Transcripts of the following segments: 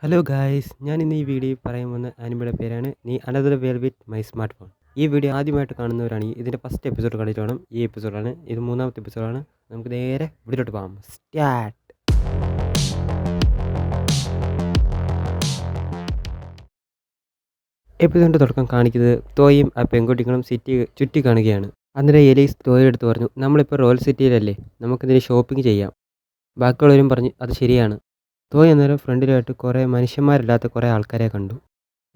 Hello guys, ഞാൻ ഇന്ന് ഈ വീഡിയോയിൽ പറയാൻ വന്ന ആനിമയുടെ പേരാണ് നീ another world with my smart phone. ഈ വീഡിയോ ആദ്യമായിട്ട് കാണുന്നവരാണെങ്കിൽ ഇതിൻ്റെ ഫസ്റ്റ് എപ്പിസോഡ് കണ്ടിട്ട് വേണം. ഈ എപ്പിസോഡാണ്, ഇത് മൂന്നാമത്തെ എപ്പിസോഡാണ്. നമുക്ക് നേരെ വീഡിയോട്ട് പോകാം. സ്റ്റാർട്ട്. എപ്പിസോഡിൻ്റെ തുടക്കം കാണിക്കുന്നത് തോയും ആ പെൺകുട്ടികളും സിറ്റി ചുറ്റി കാണുകയാണ്. അന്നേരം എലീസ് തോയുടെ അടുത്ത് പറഞ്ഞു, നമ്മളിപ്പോൾ റോയൽ സിറ്റിയിലല്ലേ, നമുക്കിതിന് ഷോപ്പിംഗ് ചെയ്യാം. ബാക്കിയുള്ളവരും പറഞ്ഞു അത് ശരിയാണ്. തോയ് അന്നേരം ഫ്രണ്ടിലായിട്ട് കുറേ മനുഷ്യന്മാരില്ലാത്ത കുറേ ആൾക്കാരെ കണ്ടു.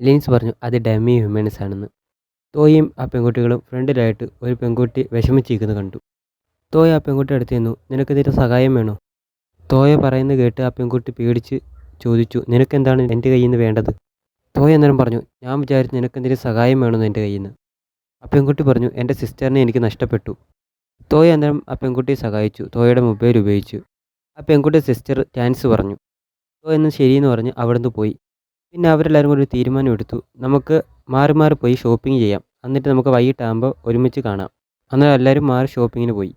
ലിൻസ് പറഞ്ഞു അത് ഡമ്മി ഹ്യൂമൻസ് ആണെന്ന്. തോയും ആ പെൺകുട്ടികളും ഫ്രണ്ടിലായിട്ട് ഒരു പെൺകുട്ടി വിഷമിച്ചിരിക്കുന്നത് കണ്ടു. തോയ ആ പെൺകുട്ടി അടുത്ത് നിന്നു, നിനക്കെന്തെങ്കിലും സഹായം വേണോ? തോയ പറയുന്നത് കേട്ട് ആ പെൺകുട്ടി പേടിച്ച് ചോദിച്ചു, നിനക്കെന്താണ് എൻ്റെ കയ്യിൽ നിന്ന് വേണ്ടത്? തോയ അന്നേരം പറഞ്ഞു, ഞാൻ വിചാരിച്ചു നിനക്കെന്തെങ്കിലും സഹായം വേണമെന്ന് എൻ്റെ കയ്യിൽ നിന്ന്. ആ പെൺകുട്ടി പറഞ്ഞു, എൻ്റെ സിസ്റ്ററിനെ എനിക്ക് നഷ്ടപ്പെട്ടു. തോയ അന്നേരം ആ പെൺകുട്ടിയെ സഹായിച്ചു. തോയയുടെ മൊബൈൽ ഉപയോഗിച്ചു. ആ പെൺകുട്ടി സിസ്റ്റർ ചാൻസ് പറഞ്ഞു. തോയ എന്ന് ശരിയെന്ന് പറഞ്ഞ് അവിടുന്ന് പോയി. പിന്നെ അവരെല്ലാവരും കൂടി ഒരു തീരുമാനം എടുത്തു, നമുക്ക് മാറി മാറി പോയി ഷോപ്പിംഗ് ചെയ്യാം, എന്നിട്ട് നമുക്ക് വൈകിട്ടാകുമ്പോൾ ഒരുമിച്ച് കാണാം. അന്നേരം എല്ലാവരും മാറി ഷോപ്പിങ്ങിന് പോയി.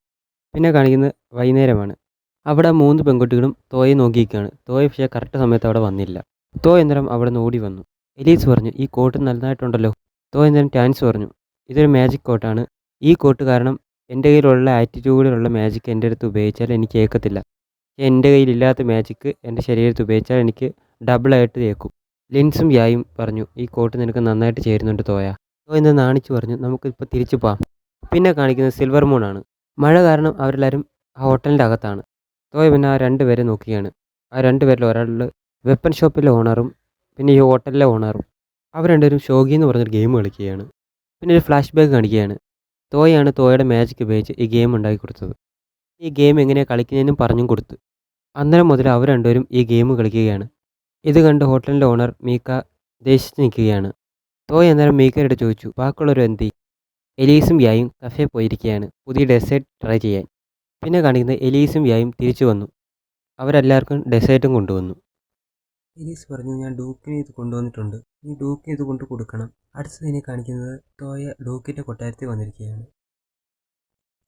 പിന്നെ കാണിക്കുന്നത് വൈകുന്നേരമാണ്. അവിടെ 3 പെൺകുട്ടികളും തോയെ നോക്കിയിരിക്കുകയാണ്. തോയ പക്ഷേ കറക്റ്റ് സമയത്ത് അവിടെ വന്നില്ല. തോയ അന്നേരം അവിടെ നിന്ന് ഓടി വന്നു. എലീസ് പറഞ്ഞു, ഈ കോട്ട് നല്ലതായിട്ടുണ്ടല്ലോ. തോയ അന്നേരം ചാൻസ് പറഞ്ഞു, ഇതൊരു മാജിക് കോട്ടാണ്. ഈ കോട്ട് കാരണം എൻ്റെ കയ്യിലുള്ള ആറ്റിറ്റ്യൂഡിലുള്ള മാജിക് എൻ്റെ അടുത്ത് ഉപയോഗിച്ചാൽ എനിക്ക് ഏൽക്കത്തില്ല. എൻ്റെ കയ്യിലില്ലാത്ത മാജിക്ക് എൻ്റെ ശരീരത്തിൽ ഉപയോഗിച്ചാൽ എനിക്ക് ഡബിളായിട്ട് ഏൽക്കും. ലിൻസും യായും പറഞ്ഞു, ഈ കോട്ട് നിനക്ക് നന്നായിട്ട് ചേരുന്നുണ്ട് തോയ. തോയ എന്ന് നാണിച്ചു പറഞ്ഞു, നമുക്കിപ്പോൾ തിരിച്ചു പോകാം. പിന്നെ കാണിക്കുന്നത് സിൽവർ മൂണാണ്. മഴ കാരണം അവരെല്ലാവരും ആ ഹോട്ടലിൻ്റെ അകത്താണ്. തോയ പിന്നെ ആ 2 പേരെ നോക്കുകയാണ്. ആ 2 പേരിൽ ഒരാൾ വെപ്പൺ ഷോപ്പിലെ ഓണറും പിന്നെ ഈ ഹോട്ടലിലെ ഓണറും. അവർ രണ്ടുപേരും ഷോഗി എന്ന് പറഞ്ഞൊരു ഗെയിം കളിക്കുകയാണ്. പിന്നെ ഒരു ഫ്ലാഷ് ബാക്ക് കാണിക്കുകയാണ്. തോയയാണ് തോയയുടെ മാജിക് ഉപയോഗിച്ച് ഈ ഗെയിം ഉണ്ടാക്കി കൊടുത്തത്. ഈ ഗെയിം എങ്ങനെയാണ് കളിക്കുന്നതെന്നും പറഞ്ഞും കൊടുത്തു. അന്നേരം മുതൽ അവർ രണ്ടുപേരും ഈ ഗെയിം കളിക്കുകയാണ്. ഇത് കണ്ട് ഹോട്ടലിൻ്റെ ഓണർ മീക്ക ദേഷിച്ച് നിൽക്കുകയാണ്. തോയ് അന്നേരം മീക്കയോട് ചോദിച്ചു, ബാക്കിയുള്ളവർ എന്തി? എലീസും യായും കഫേ പോയിരിക്കുകയാണ് പുതിയ ഡെസേർട്ട് ട്രൈ ചെയ്യാൻ. പിന്നെ കാണിക്കുന്നത് എലീസും യായും തിരിച്ചു വന്നു. അവരെല്ലാവർക്കും ഡെസേർട്ടും കൊണ്ടുവന്നു. എലീസ് പറഞ്ഞു, ഞാൻ ഡൂക്കിനെ ഇത് കൊണ്ടുവന്നിട്ടുണ്ട്, നീ ഡൂക്കിന് ഇത് കൊണ്ട് കൊടുക്കണം. അടുത്തതിനെ കാണിക്കുന്നത് തോയ ഡൂക്കിൻ്റെ കൊട്ടാരത്തിൽ വന്നിരിക്കുകയാണ്.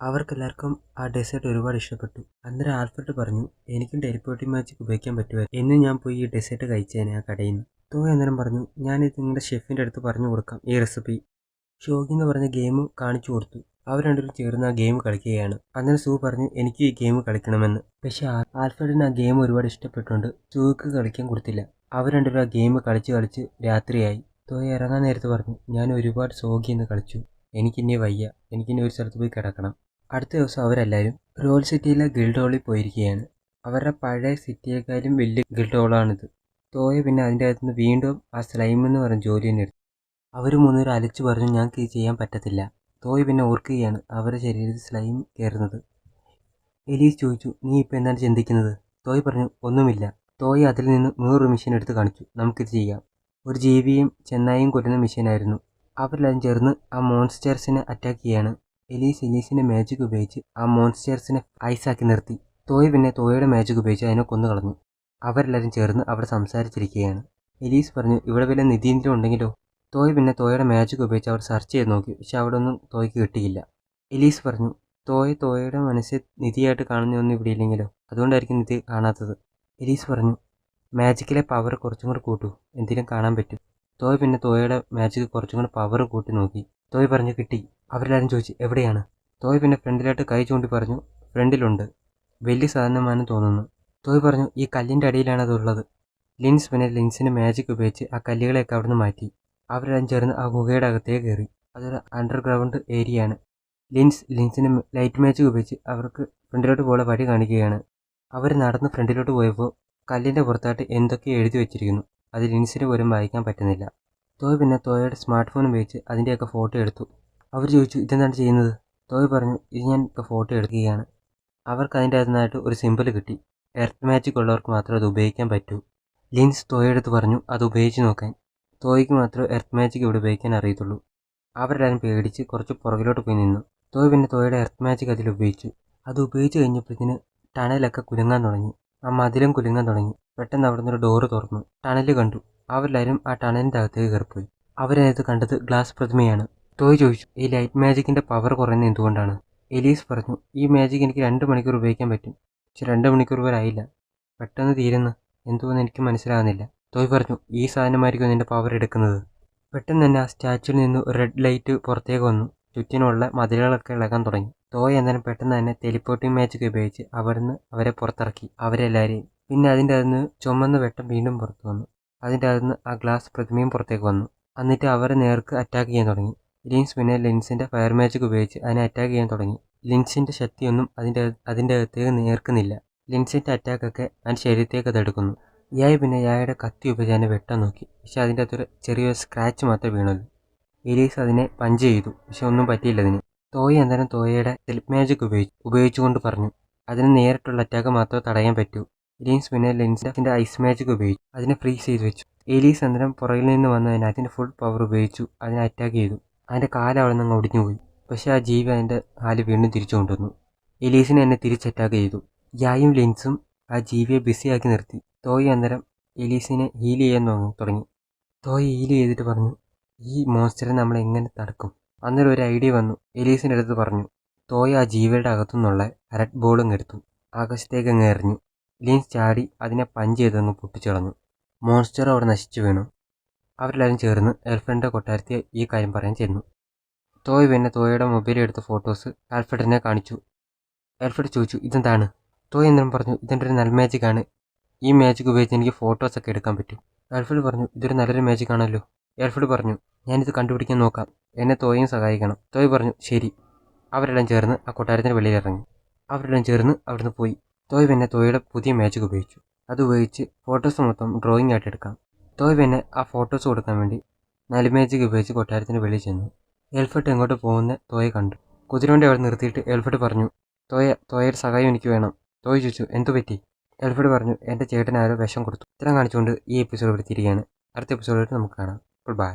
അവർക്കെല്ലാവർക്കും ആ ഡെസേർട്ട് ഒരുപാട് ഇഷ്ടപ്പെട്ടു. അന്നേരം ആൽഫ്രഡ് പറഞ്ഞു, എനിക്കും ടെലിപ്പോർട്ടിംഗ് മാജിക് ഉപയോഗിക്കാൻ പറ്റുമായിരുന്നു, എന്ന് ഞാൻ പോയി ഈ ഡെസേർട്ട് കഴിച്ചേനെ ആ കടയിൽ നിന്ന്. തോയ അന്നേരം പറഞ്ഞു, ഞാനിത് നിങ്ങളുടെ ഷെഫിൻ്റെ അടുത്ത് പറഞ്ഞു കൊടുക്കാം ഈ റെസിപ്പി. ഷോഗി എന്ന് പറഞ്ഞ ഗെയിം കാണിച്ചു കൊടുത്തു. അവർ രണ്ടുപേരും ചേർന്ന് ആ ഗെയിം കളിക്കുകയാണ്. അന്നേരം സൂ പറഞ്ഞു, എനിക്ക് ഈ ഗെയിം കളിക്കണമെന്ന്. പക്ഷേ ആൽഫ്രഡിന് ആ ഗെയിം ഒരുപാട് ഇഷ്ടപ്പെട്ടുകൊണ്ട് സൂക്ക് കളിക്കാൻ കൊടുത്തില്ല. അവർ രണ്ടുപേരും ആ ഗെയിം കളിച്ച് രാത്രിയായി. തോയ ഇറങ്ങാൻ നേരത്ത് പറഞ്ഞു, ഞാൻ ഒരുപാട് സോഗി എന്ന് കളിച്ചു, എനിക്കിനി വയ്യ, എനിക്കിനി ഒരു സ്ഥലത്ത് പോയി കിടക്കണം. അടുത്ത ദിവസം അവരെല്ലാവരും റോയൽ സിറ്റിയിലെ ഗിൽഡ് ഹോളിൽ പോയിരിക്കുകയാണ്. അവരുടെ പഴയ സിറ്റിയേക്കാളും വലിയ ഗിൽഡ് ഹോളാണിത്. തോയ പിന്നെ അതിൻ്റെ അകത്തുനിന്ന് വീണ്ടും ആ സ്ലൈം എന്ന് പറഞ്ഞ ജോലി തന്നെ എടുത്തു. അവർ മൂന്നുപേരും അലച്ചു പറഞ്ഞു, ഞങ്ങൾക്ക് ഇത് ചെയ്യാൻ പറ്റത്തില്ല. തോയ പിന്നെ ഓർക്കുകയാണ് അവരുടെ ശരീരത്തിൽ സ്ലൈം കയറുന്നത്. എലീസ് ചോദിച്ചു, നീ ഇപ്പോൾ എന്താണ് ചിന്തിക്കുന്നത്? തോയ പറഞ്ഞു, ഒന്നുമില്ല. തോയ അതിൽ നിന്ന് വേറൊരു മെഷീൻ എടുത്ത് കാണിച്ചു, നമുക്കിത് ചെയ്യാം. ഒരു ജീവിയും ചെന്നായും കൊല്ലുന്ന മെഷീനായിരുന്നു. അവരെല്ലാവരും ചേർന്ന് ആ മോൺസ്റ്റേഴ്സിനെ അറ്റാക്ക് ചെയ്യാണ്. എലീസിൻ്റെ മാജിക് ഉപയോഗിച്ച് ആ മോൺസ്റ്റേഴ്സിനെ ഐസാക്കി നിർത്തി. തോയ പിന്നെ തോയയുടെ മാജിക് ഉപയോഗിച്ച് അതിനെ കൊന്നു കളഞ്ഞു. അവരെല്ലാവരും ചേർന്ന് അവിടെ സംസാരിച്ചിരിക്കുകയാണ്. എലീസ് പറഞ്ഞു, ഇവിടെ വല്ല നിധിയെങ്കിലും ഉണ്ടെങ്കിലോ? തോയ പിന്നെ തോയയുടെ മാജിക് ഉപയോഗിച്ച് അവിടെ സെർച്ച് ചെയ്ത് നോക്കി, പക്ഷെ അവിടെ ഒന്നും തോയയ്ക്ക് കിട്ടിയില്ല. എലീസ് പറഞ്ഞു, തോയയുടെ മനസ്സിൽ നിധിയായിട്ട് കാണുന്നൊന്നും ഇവിടെ ഇല്ലെങ്കിലോ, അതുകൊണ്ടായിരിക്കും നിധി കാണാത്തത്. എലീസ് പറഞ്ഞു, മാജിക്കിലെ പവർ കുറച്ചും കൂടെ കൂട്ടൂ, എന്തെങ്കിലും കാണാൻ പറ്റും. തോയ പിന്നെ തോയയുടെ മാജിക് കുറച്ചും കൂടെ പവർ കൂട്ടി നോക്കി. തോയ പറഞ്ഞു, കിട്ടി. അവരെല്ലാവരും ചോദിച്ചു, എവിടെയാണ്? തോയ പിന്നെ ഫ്രണ്ടിലായിട്ട് കൈ ചൂണ്ടി പറഞ്ഞു, ഫ്രണ്ടിലുണ്ട്, വലിയ സാധനമാണെന്ന് തോന്നുന്നു. തോയ പറഞ്ഞു, ഈ കല്ലിൻ്റെ അടിയിലാണ് അതുള്ളത്. ലിൻസ് പിന്നെ ലിൻസിൻ്റെ മാജിക് ഉപയോഗിച്ച് ആ കല്ലുകളെയൊക്കെ അവിടുന്ന് മാറ്റി. അവരെല്ലാം ചേർന്ന് ആ ഗുഹയുടെ അകത്തേക്ക് കയറി. അതൊരു അണ്ടർഗ്രൗണ്ട് ഏരിയയാണ്. ലിൻസിൻ്റെ ലൈറ്റ് മാജിക് ഉപയോഗിച്ച് അവർക്ക് ഫ്രണ്ടിലോട്ട് പോകാൻ വഴി കാണിക്കുകയാണ്. അവർ നടന്ന് ഫ്രണ്ടിലോട്ട് പോയപ്പോൾ കല്ലിൻ്റെ പുറത്തായിട്ട് എന്തൊക്കെ എഴുതി വെച്ചിരിക്കുന്നു. അത് ലിൻസിന് പോലും വായിക്കാൻ പറ്റുന്നില്ല. തോയ പിന്നെ തോയയുടെ സ്മാർട്ട് ഫോൺ ഉപയോഗിച്ച് അതിൻ്റെയൊക്കെ ഫോട്ടോ എടുത്തു. അവർ ചോദിച്ചു, ഇതെന്താണ് ചെയ്യുന്നത്? തോയ പറഞ്ഞു, ഇത് ഞാൻ ഇപ്പോൾ ഫോട്ടോ എടുക്കുകയാണ്. അവർക്ക് അതിൻ്റെ അകത്തുനിന്നായിട്ട് ഒരു സിമ്പിൾ കിട്ടി. എർത്ത് മാജിക് ഉള്ളവർക്ക് മാത്രമേ അത് ഉപയോഗിക്കാൻ പറ്റൂ. ലിൻസ് തോയയെടുത്ത് പറഞ്ഞു അത് ഉപയോഗിച്ച് നോക്കാൻ. തോയയ്ക്ക് മാത്രമേ എർത്ത് മാജിക് ഇവിടെ ഉപയോഗിക്കാൻ അറിയത്തുള്ളൂ. അവരെല്ലാവരും പേടിച്ച് കുറച്ച് പുറകിലോട്ട് പോയി നിന്നു. തോയ പിന്നെ തോയയുടെ എർത്ത് മാജിക് അതിൽ ഉപയോഗിച്ചു. അത് ഉപയോഗിച്ച് കഴിഞ്ഞപ്പോഴത്തേന് ടണലൊക്കെ കുലുങ്ങാൻ തുടങ്ങി. ആ മതിലും കുലുങ്ങാൻ തുടങ്ങി. പെട്ടെന്ന് അവിടെ നിന്നൊരു ഡോറ് തുറന്നു. ടണൽ കണ്ടു. അവരെല്ലാവരും ആ ടണലിൻ്റെ അകത്തേക്ക് കയറിപ്പോയി. അവരതിനകത്ത് കണ്ടത് ഗ്ലാസ് പ്രതിമയാണ്. തോയ് ചോദിച്ചു, ഈ ലൈറ്റ് മാജിക്കിൻ്റെ പവർ കുറയുന്നത് എന്തുകൊണ്ടാണ്? എലീസ് പറഞ്ഞു, ഈ മാജിക് എനിക്ക് 2 മണിക്കൂർ ഉപയോഗിക്കാൻ പറ്റും, പക്ഷെ 2 മണിക്കൂർ വരെ ആയില്ല, പെട്ടെന്ന് തീരുന്നു, എന്തുവെന്ന് എനിക്ക് മനസ്സിലാകുന്നില്ല. തോയ് പറഞ്ഞു, ഈ സാധനമായിരിക്കും നിന്റെ പവർ എടുക്കുന്നത്. പെട്ടെന്ന് തന്നെ ആ സ്റ്റാച്ചുവിൽ നിന്ന് ഒരു റെഡ് ലൈറ്റ് പുറത്തേക്ക് വന്നു. ചുറ്റിനുള്ള മതിലുകളൊക്കെ ഇളകാൻ തുടങ്ങി. തോയ് അന്നേരം പെട്ടെന്ന് തന്നെ ടെലിപ്പോർട്ടിംഗ് മാജിക് ഉപയോഗിച്ച് അവിടുന്ന് അവരെ പുറത്തിറക്കി, അവരെല്ലാവരെയും. പിന്നെ അതിൻ്റെ അകത്തുനിന്ന് ചുമന്ന വെട്ടം വീണ്ടും പുറത്തു വന്നു. അതിൻ്റെ അകത്തുനിന്ന് ആ ഗ്ലാസ് പ്രതിമയും പുറത്തേക്ക് വന്നു. എന്നിട്ട് അവരെ നേർക്ക് അറ്റാക്ക് ചെയ്യാൻ തുടങ്ങി. ലിൻസ് പിന്നെ ലിൻസിൻ്റെ ഫയർ മാജിക് ഉപയോഗിച്ച് അതിനെ അറ്റാക്ക് ചെയ്യാൻ തുടങ്ങി. ലിൻസിൻ്റെ ശക്തിയൊന്നും അതിൻ്റെ അകത്തേക്ക് നേർക്കുന്നില്ല. ലിൻസിൻ്റെ അറ്റാക്കൊക്കെ അതിൻ്റെ ശരീരത്തേക്ക് അത് എടുക്കുന്നു. യായ് പിന്നെ യായുടെ കത്തി ഉപയോഗിച്ച് അതിനെ വെട്ടാൻ നോക്കി. പക്ഷെ അതിൻ്റെ അകത്തൊരു ചെറിയൊരു സ്ക്രാച്ച് മാത്രമേ വീണുള്ളൂ. എലീസ് അതിനെ പഞ്ച് ചെയ്തു, പക്ഷെ ഒന്നും പറ്റിയില്ല അതിന്. തോയ് അന്നേരം തോയയുടെ സെൽഫ് മാജിക് ഉപയോഗിച്ചുകൊണ്ട് പറഞ്ഞു, അതിന് നേരിട്ടുള്ള അറ്റാക്ക് മാത്രമേ തടയാൻ പറ്റൂ. ലിൻസ് പിന്നെ ലിൻസിൻ്റെ ഐസ് മാജിക് ഉപയോഗിച്ചു അതിനെ ഫ്രീസ് ചെയ്ത് വെച്ചു. എലീസ് അന്നേരം പുറകിൽ നിന്ന് വന്നതിന് അതിൻ്റെ ഫുൾ പവർ ഉപയോഗിച്ചു അതിനെ അറ്റാക്ക് ചെയ്തു. അതിൻ്റെ കാല് അവിടെ നിന്ന് ഒടിഞ്ഞു പോയി. പക്ഷേ ആ ജീവി അതിൻ്റെ കാല് വീണ്ടും തിരിച്ചു കൊണ്ടുവന്നു. എലീസിനെ എന്നെ തിരിച്ച് അറ്റാക്ക് ചെയ്തു. യായും ലിൻസും ആ ജീവിയെ ബിസിയാക്കി നിർത്തി. തോയ് അന്നേരം എലീസിനെ ഹീൽ ചെയ്യാൻ തുടങ്ങി. തോയ് ഹീൽ ചെയ്തിട്ട് പറഞ്ഞു, ഈ മോൺസ്റ്ററെ നമ്മൾ എങ്ങനെ തടുക്കും? അന്നേരം ഒരു ഐഡിയ വന്നു. എലീസിൻ്റെ അടുത്ത് പറഞ്ഞു. തോയ് ആ ജീവിയുടെ അകത്തുനിന്നുള്ള റെഡ് ബോളും എടുത്തു ആകാശത്തേക്ക് അങ്ങ് എറിഞ്ഞു. ലിൻസ് ചാടി അതിനെ പഞ്ച് ചെയ്തങ്ങ് പൊട്ടിച്ചു കളഞ്ഞു. മോൺസ്റ്റർ അവിടെ നശിച്ചു വീണു. അവരെല്ലാവരും ചേർന്ന് ആൽഫ്രഡിൻ്റെ കൊട്ടാരത്തെ ഈ കാര്യം പറയാൻ ചെന്നു. തോയ് പിന്നെ തോയയുടെ മൊബൈലിൽ എടുത്ത ഫോട്ടോസ് ആൽഫ്രഡിനെ കാണിച്ചു. ആൽഫ്രഡ് ചോദിച്ചു, ഇതെന്താണ്? തോയ് അന്നേരം പറഞ്ഞു, ഇതെൻ്റെ ഒരു നല്ല മാജിക്കാണ്. ഈ മാജിക് ഉപയോഗിച്ച് എനിക്ക് ഫോട്ടോസൊക്കെ എടുക്കാൻ പറ്റും. ആൽഫ്രഡ് പറഞ്ഞു, ഇതൊരു നല്ലൊരു മാജിക് ആണല്ലോ. ആൽഫ്രഡ് പറഞ്ഞു, ഞാനിത് കണ്ടുപിടിക്കാൻ നോക്കാം, എന്നെ തോയും സഹായിക്കണം. തോയ് പറഞ്ഞു, ശരി. അവരെല്ലാം ചേർന്ന് ആ കൊട്ടാരത്തിന് വെളിയിലിറങ്ങി. അവരെല്ലാം ചേർന്ന് അവിടുന്ന് പോയി. തോയ് പിന്നെ തോയുടെ പുതിയ മാജിക് ഉപയോഗിച്ചു. അത് ഉപയോഗിച്ച് ഫോട്ടോസ് മൊത്തം ഡ്രോയിങ് ആയിട്ട് എടുക്കാം. തോയ് പിന്നെ ആ ഫോട്ടോസ് കൊടുക്കാൻ വേണ്ടി നല്ല മാജിക് ഉപയോഗിച്ച് കൊട്ടാരത്തിന് വെളിയിൽ ചെന്നു. ആൽഫ്രഡ് എങ്ങോട്ട് പോകുന്ന തോയെ കണ്ടു. കുതിരവണ്ടി അവിടെ നിർത്തിയിട്ട് ആൽഫ്രഡ് പറഞ്ഞു, തോയയുടെ സഹായം എനിക്ക് വേണം. തോയ് ചോദിച്ചു, എന്തു പറ്റി? ആൽഫ്രഡ് പറഞ്ഞു, എൻ്റെ ചേട്ടൻ ആരോ വിഷം കൊടുത്തു. ഇത്രയും കാണിച്ചുകൊണ്ട് ഈ എപ്പിസോഡ് ഇവിടെ തിരികെയാണ്. അടുത്ത എപ്പിസോഡിൽ നമുക്ക് കാണാം. ബൈ.